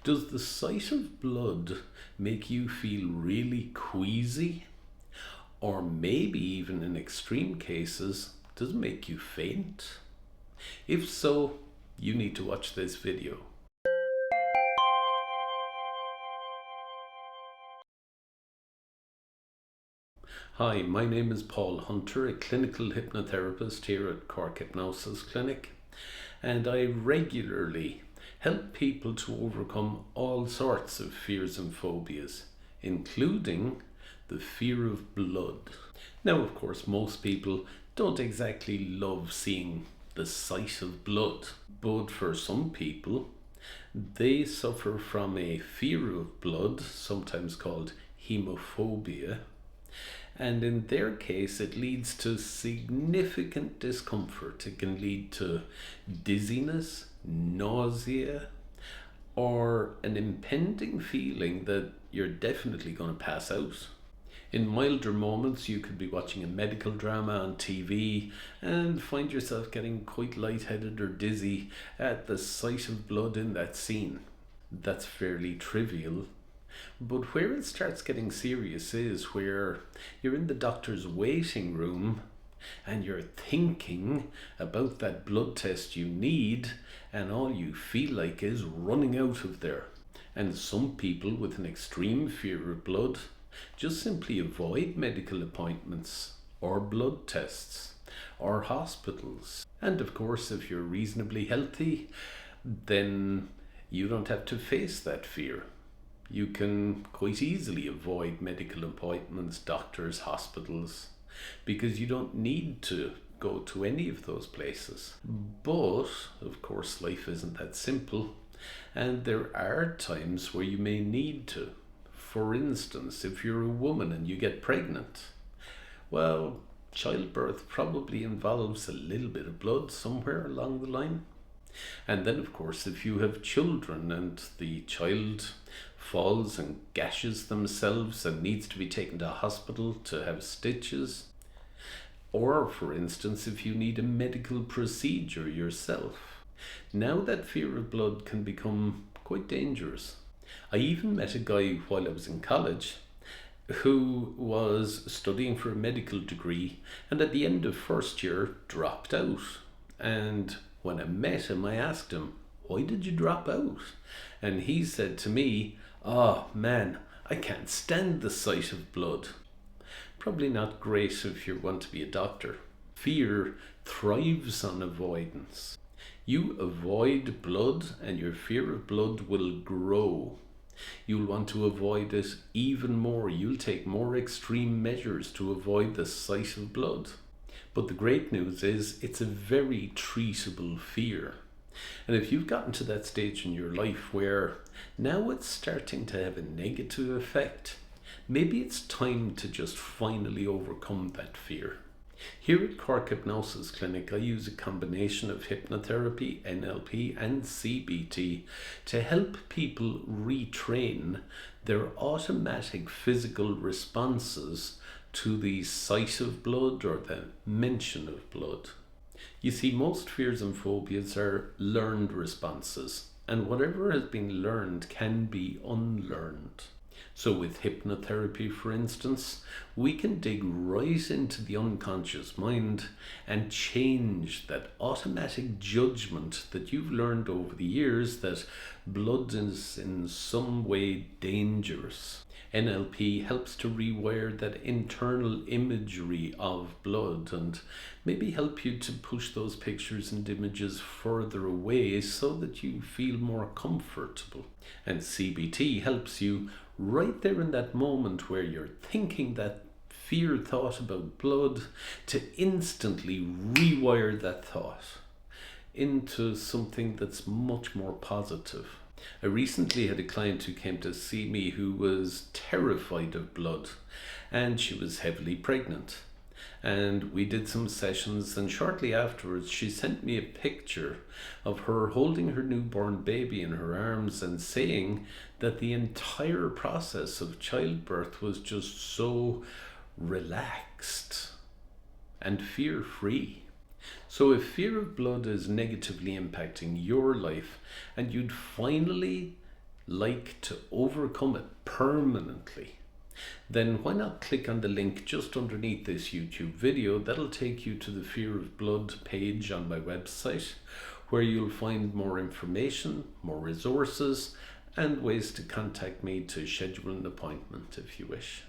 Does the sight of blood make you feel really queasy? Or maybe even in extreme cases, does it make you faint? If so, you need to watch this video. Hi, my name is Paul Hunter, a clinical hypnotherapist here at Cork Hypnosis Clinic, and I regularly help people to overcome all sorts of fears and phobias, including the fear of blood. Now, of course, most people don't exactly love seeing the sight of blood, but for some people, they suffer from a fear of blood, sometimes called hemophobia, and in their case it leads to significant discomfort. It can lead to dizziness, nausea, or an impending feeling that you're definitely going to pass out. In milder moments, you could be watching a medical drama on TV and find yourself getting quite lightheaded or dizzy at the sight of blood in that scene. That's fairly trivial. But where it starts getting serious is where you're in the doctor's waiting room and you're thinking about that blood test you need, and all you feel like is running out of there. And some people with an extreme fear of blood just simply avoid medical appointments or blood tests or hospitals. And of course, if you're reasonably healthy, then you don't have to face that fear. You can quite easily avoid medical appointments, doctors, hospitals, because you don't need to go to any of those places. But, of course, life isn't that simple, and there are times where you may need to. For instance, if you're a woman and you get pregnant, well, childbirth probably involves a little bit of blood somewhere along the line. And then, of course, if you have children and the child falls and gashes themselves and needs to be taken to a hospital to have stitches, or, for instance, if you need a medical procedure yourself, now that fear of blood can become quite dangerous. I even met a guy while I was in college who was studying for a medical degree and at the end of first year dropped out. And when I met him, I asked him, "Why did you drop out?" And he said to me, "Oh man, I can't stand the sight of blood." Probably not great if you want to be a doctor. Fear thrives on avoidance. You avoid blood and your fear of blood will grow. You'll want to avoid it even more. You'll take more extreme measures to avoid the sight of blood. But the great news is it's a very treatable fear. And if you've gotten to that stage in your life where now it's starting to have a negative effect, maybe it's time to just finally overcome that fear. Here at Cork Hypnosis Clinic, I use a combination of hypnotherapy, NLP and CBT to help people retrain their automatic physical responses to the sight of blood or the mention of blood. You see, most fears and phobias are learned responses, and whatever has been learned can be unlearned. So with hypnotherapy, for instance, we can dig right into the unconscious mind and change that automatic judgment that you've learned over the years that blood is in some way dangerous. NLP helps to rewire that internal imagery of blood and maybe help you to push those pictures and images further away so that you feel more comfortable. And CBT helps you right there in that moment where you're thinking that fear thought about blood to instantly rewire that thought into something that's much more positive. I recently had a client who came to see me who was terrified of blood, and she was heavily pregnant. And we did some sessions, and shortly afterwards she sent me a picture of her holding her newborn baby in her arms and saying that the entire process of childbirth was just so relaxed and fear-free. So if fear of blood is negatively impacting your life and you'd finally like to overcome it permanently, then why not click on the link just underneath this YouTube video? That'll take you to the Fear of Blood page on my website, where you'll find more information, more resources, and ways to contact me to schedule an appointment if you wish.